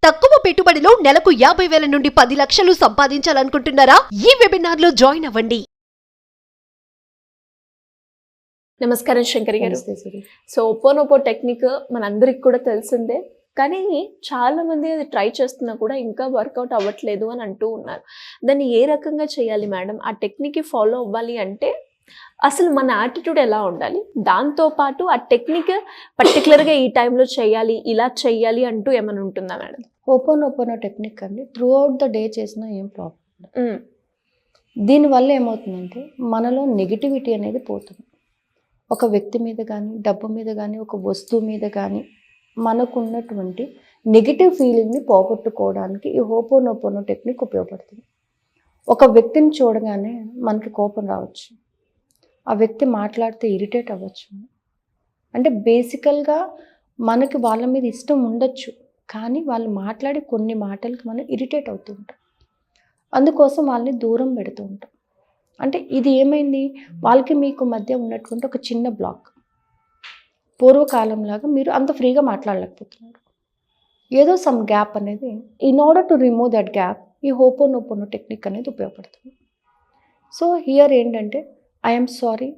తక్కువ పెట్టుబడిలో నెలకు 50,000 నుండి 10 లక్షలు సంపాదించాలనుకుంటున్నారా? ఈ వెబినార్ లో జాయిన్ అవ్వండి. నమస్కారం శంకరి గారు. నమస్తే సూరి. సో ఒపోనోపో టెక్నిక్ మనందరికి కూడా తెలిసిందే, కానీ చాలా మంది అది ట్రై చేస్తున్నా కూడా ఇంకా వర్కౌట్ అవ్వట్లేదు అని అంటూ ఉన్నారు. దాన్ని ఏ రకంగా చేయాలి మేడం? ఆ టెక్నిక్ ఫాలో అవ్వాలి అంటే అసలు మన యాటిట్యూడ్ ఎలా ఉండాలి? దాంతోపాటు ఆ టెక్నిక్ పర్టికులర్గా ఈ టైంలో చేయాలి, ఇలా చేయాలి అంటూ ఏమైనా ఉంటుందా మేడం? ఓపోనోపోనో టెక్నిక్ అండి త్రూ అవుట్ ద డే చేసినా ఏం ప్రాబ్లం. దీనివల్ల ఏమవుతుందంటే మనలో నెగిటివిటీ అనేది పోతుంది. ఒక వ్యక్తి మీద కానీ, డబ్బు మీద కానీ, ఒక వస్తువు మీద కానీ మనకున్నటువంటి నెగిటివ్ ఫీలింగ్ని పోగొట్టుకోవడానికి ఈ ఓపోనోపోనో టెక్నిక్ ఉపయోగపడుతుంది. ఒక వ్యక్తిని చూడగానే మనకి కోపం రావచ్చు, ఆ వ్యక్తి మాట్లాడితే ఇరిటేట్ అవ్వచ్చు. అంటే బేసికల్గా మనకి వాళ్ళ మీద ఇష్టం ఉండొచ్చు, కానీ వాళ్ళు మాట్లాడే కొన్ని మాటలకి మనం ఇరిటేట్ అవుతూ ఉంటాం. అందుకోసం వాళ్ళని దూరం పెడుతూ ఉంటాం. అంటే ఇది ఏమైంది, వాళ్ళకి మీకు మధ్య ఉన్నటువంటి ఒక చిన్న బ్లాక్. పూర్వకాలంలాగా మీరు అంత ఫ్రీగా మాట్లాడలేకపోతున్నారు. ఏదో సమ్ గ్యాప్ అనేది, in order to remove that gap ఈ ఓపోనోపోనో టెక్నిక్ అనేది ఉపయోగపడుతుంది. సో హియర్ ఏంటంటే, I'm sorry,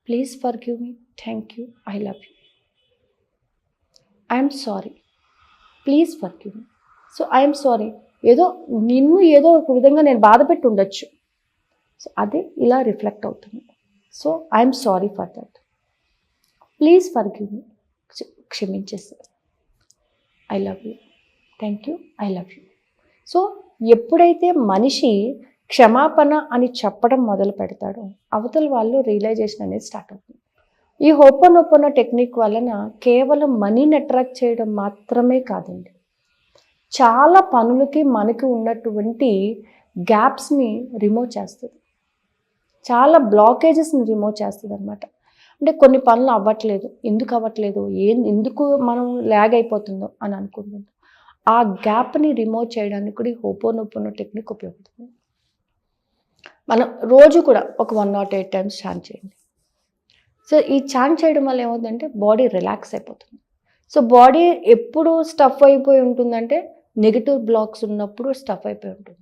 please forgive me, thank you, I love you. I'm sorry, please forgive me. So I'm sorry, నిన్ను ఏదో ఒక విధంగా నేను బాధ పెట్టి ఉండొచ్చు, సో అది ఇలా రిఫ్లెక్ట్ అవుతుంది. So I'm sorry for that, please forgive me, క్షమించేస్తారు, I love you, thank you, I love you. So ఎప్పుడైతే మనిషి క్షమాపణ అని చెప్పడం మొదలు పెడతాడో అవతల వాళ్ళు రియలైజేషన్ అనేది స్టార్ట్ అవుతుంది. ఈ ఓపోనోపోనో టెక్నిక్ వలన కేవలం మనీని అట్రాక్ట్ చేయడం మాత్రమే కాదండి, చాలా పనులకి మనకి ఉన్నటువంటి గ్యాప్స్ని రిమూవ్ చేస్తుంది, చాలా బ్లాకేజెస్ని రిమూవ్ చేస్తుంది అనమాట. అంటే కొన్ని పనులు అవ్వట్లేదు, ఎందుకు అవ్వట్లేదు, ఎందుకు మనం ల్యాగ్ అయిపోతుందో అని అనుకుంటుంటాం. ఆ గ్యాప్ని రిమూవ్ చేయడానికి కూడా ఈ ఓపోనోపోనో టెక్నిక్ ఉపయోగపడుతుంది. మనం రోజు కూడా ఒక 108 times చాంట్ చేయండి. సో ఈ చాంట్ చేయడం వల్ల ఏమవుతుందంటే బాడీ రిలాక్స్ అయిపోతుంది. సో బాడీ ఎప్పుడు స్టఫ్ అయిపోయి ఉంటుందంటే నెగిటివ్ బ్లాక్స్ ఉన్నప్పుడు స్టఫ్ అయిపోయి ఉంటుంది.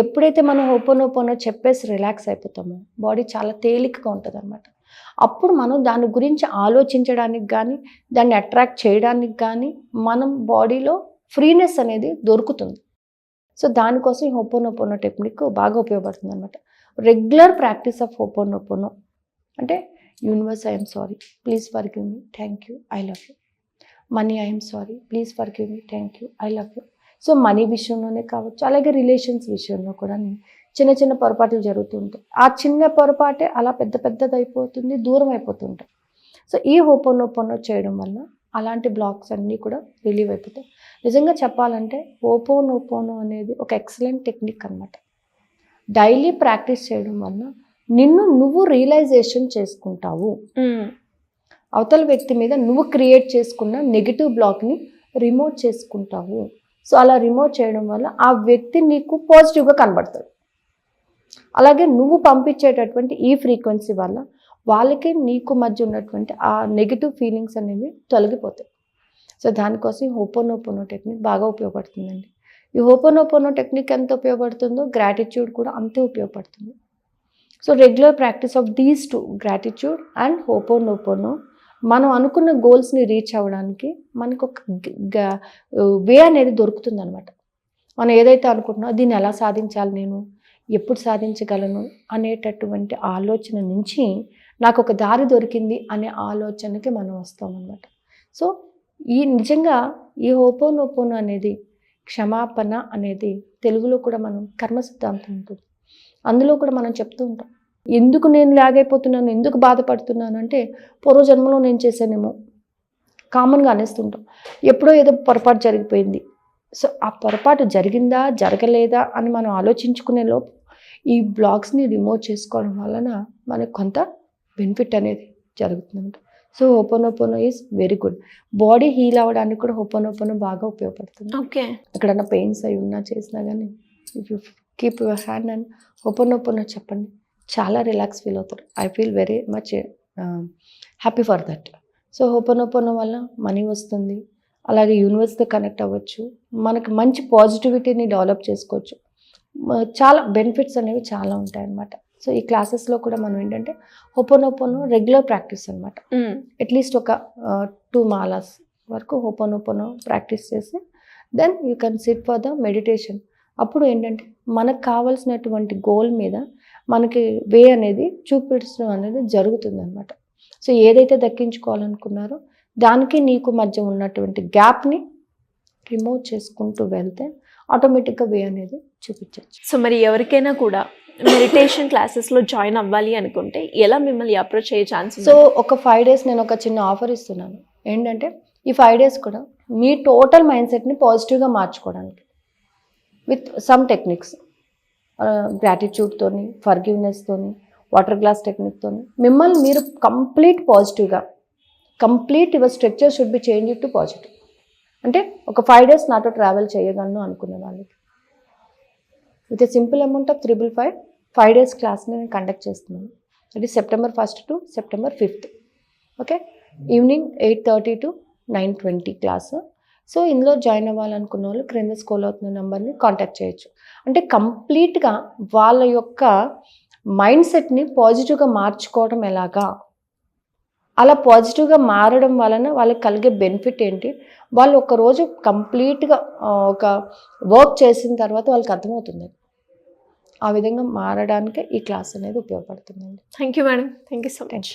ఎప్పుడైతే మనం ఓపోనోపోనో చెప్పేసి రిలాక్స్ అయిపోతామో బాడీ చాలా తేలికగా ఉంటుంది అనమాట. అప్పుడు మనం దాని గురించి ఆలోచించడానికి కానీ, దాన్ని అట్రాక్ట్ చేయడానికి కానీ మనం బాడీలో ఫ్రీనెస్ అనేది దొరుకుతుంది. సో దానికోసం ఈ ఓపోనోపోనో టెక్నిక్ బాగా ఉపయోగపడుతుంది అనమాట. రెగ్యులర్ ప్రాక్టీస్ ఆఫ్ ఓపోనోపోనో అంటే, universe I'm sorry, please forgive me, thank you, I love you. Money I'm sorry, please forgive me, thank you, I love you. So money విషయంలోనే కావచ్చు, అలాగే రిలేషన్స్ విషయంలో కూడా చిన్న చిన్న పొరపాట్లు జరుగుతూ ఉంటాయి. ఆ చిన్న పొరపాటే అలా పెద్దది అయిపోతుంది, దూరం అయిపోతుంటాయి. సో ఈ ఓపోనోపోనో చేయడం వల్ల అలాంటి బ్లాక్స్ అన్నీ కూడా రిలీవ్ అయిపోతాయి. నిజంగా చెప్పాలంటే ఓపోనోపోనో అనేది ఒక ఎక్సలెంట్ టెక్నిక్ అనమాట. డైలీ ప్రాక్టీస్ చేయడం వల్ల నిన్ను నువ్వు రియలైజేషన్ చేసుకుంటావు, అవతల వ్యక్తి మీద నువ్వు క్రియేట్ చేసుకున్న నెగిటివ్ బ్లాక్ని రిమూవ్ చేసుకుంటావు. సో అలా రిమూవ్ చేయడం వల్ల ఆ వ్యక్తి నీకు పాజిటివ్గా కనబడతాడు. అలాగే నువ్వు పంపించేటటువంటి ఈ ఫ్రీక్వెన్సీ వల్ల వాళ్ళకి నీకు మధ్య ఉన్నటువంటి ఆ నెగిటివ్ ఫీలింగ్స్ అనేవి తొలగిపోతాయి. సో దానికోసం ఈ ఓపోనోపోనో టెక్నిక్ బాగా ఉపయోగపడుతుందండి. ఈ ఓపోనోపోనో టెక్నిక్ ఎంత ఉపయోగపడుతుందో గ్రాటిట్యూడ్ కూడా అంతే ఉపయోగపడుతుంది. So regular practice of these two, gratitude and ho'oponopono, మనం అనుకున్న గోల్స్ని రీచ్ అవ్వడానికి మనకు ఒక వే అనేది దొరుకుతుంది అనమాట. మనం ఏదైతే అనుకుంటున్నామో దీన్ని ఎలా సాధించాలి, నేను ఎప్పుడు సాధించగలను అనేటటువంటి ఆలోచన నుంచి నాకు ఒక దారి దొరికింది అనే ఆలోచనకి మనం వస్తామన్నమాట. సో నిజంగా ఈ ఓపోనోపోనో అనేది, క్షమాపణ అనేది తెలుగులో కూడా మనం కర్మ సిద్ధాంతం ఉంటుంది, అందులో కూడా మనం చెప్తూ ఉంటాం. ఎందుకు నేను లాగైపోతున్నాను, ఎందుకు బాధపడుతున్నాను అంటే పూర్వజన్మలో నేను చేశానేమో కామన్గా అనేస్తుంటాం. ఎప్పుడో ఏదో పొరపాటు జరిగిపోయింది, సో ఆ పొరపాటు జరిగిందా జరగలేదా అని మనం ఆలోచించుకునే లోపు ఈ బ్లాక్స్ని రిమూవ్ చేసుకోవడం వలన మనకు కొంత బెనిఫిట్ అనేది జరుగుతుంది. So ho'oponopono is very good. Body heal అవ్వడానికి కూడా ఓపోనోపోనో బాగా ఉపయోగపడుతుంది. ఓకే, ఎక్కడన్నా పెయిన్స్ అయి ఉన్నా చేసినా కానీ if you keep your hand and ho'oponopono చెప్పండి, చాలా రిలాక్స్ ఫీల్ అవుతారు. I feel very much happy for that. So ho'oponopono వల్ల మనీ వస్తుంది, అలాగే యూనివర్స్తో కనెక్ట్ అవ్వచ్చు, మనకి మంచి పాజిటివిటీని డెవలప్ చేసుకోవచ్చు. చాలా బెనిఫిట్స్ అనేవి చాలా ఉంటాయి అన్నమాట. సో ఈ క్లాసెస్లో కూడా మనం ఏంటంటే హోపోనోపోనో రెగ్యులర్ ప్రాక్టీస్ అనమాట. అట్లీస్ట్ ఒక 2 మాలాస్ వరకు హోపోనోపోనో ప్రాక్టీస్ చేసి then you can sit for the meditation. అప్పుడు ఏంటంటే మనకు కావాల్సినటువంటి గోల్ మీద మనకి వే అనేది చూపించడం అనేది జరుగుతుంది అనమాట. సో ఏదైతే దక్కించుకోవాలనుకున్నారో దానికి నీకు మధ్య ఉన్నటువంటి గ్యాప్ని రిమూవ్ చేసుకుంటూ వెళ్తే ఆటోమేటిక్గా వే అనేది చూపించవచ్చు. సో మరి ఎవరికైనా కూడా మెడిటేషన్ క్లాసెస్లో జాయిన్ అవ్వాలి అనుకుంటే ఎలా మిమ్మల్ని అప్రోచ్ అయ్యే ఛాన్స్? సో ఒక 5 days నేను ఒక చిన్న ఆఫర్ ఇస్తున్నాను. ఏంటంటే ఈ 5 days కూడా మీ టోటల్ మైండ్ సెట్ని పాజిటివ్గా మార్చుకోవడానికి విత్ సమ్ టెక్నిక్స్, గ్రాటిట్యూడ్తోని, ఫర్గివ్నెస్తోని, వాటర్ గ్లాస్ టెక్నిక్తోని మిమ్మల్ని మీరు కంప్లీట్ పాజిటివ్గా, complete your structure should be change to positive. అంటే ఒక 5 days నాతో ట్రావెల్ చేయగలను అనుకునే వాళ్ళకి with a simple amount of 5 days క్లాస్ని నేను కండక్ట్ చేస్తున్నాను. అది September 1st to September 5th. Okay, evening 8:30 to 9:20 class. So ఇందులో జాయిన్ అవ్వాలనుకున్న వాళ్ళు క్రింద స్క్రోల్ అవుతున్న నెంబర్ని కాంటాక్ట్ చేయొచ్చు. అంటే కంప్లీట్గా వాళ్ళ యొక్క మైండ్ సెట్ని పాజిటివ్గా మార్చుకోవడం ఎలాగా, అలా పాజిటివ్గా మారడం వలన వాళ్ళకి కలిగే బెనిఫిట్ ఏంటి, వాళ్ళు ఒకరోజు కంప్లీట్గా ఒక వర్క్ చేసిన తర్వాత వాళ్ళకి అర్థమవుతుంది. ఆ విధంగా మారడానికి ఈ క్లాస్ అనేది ఉపయోగపడుతుందండి. Thank you madam, thank you so much.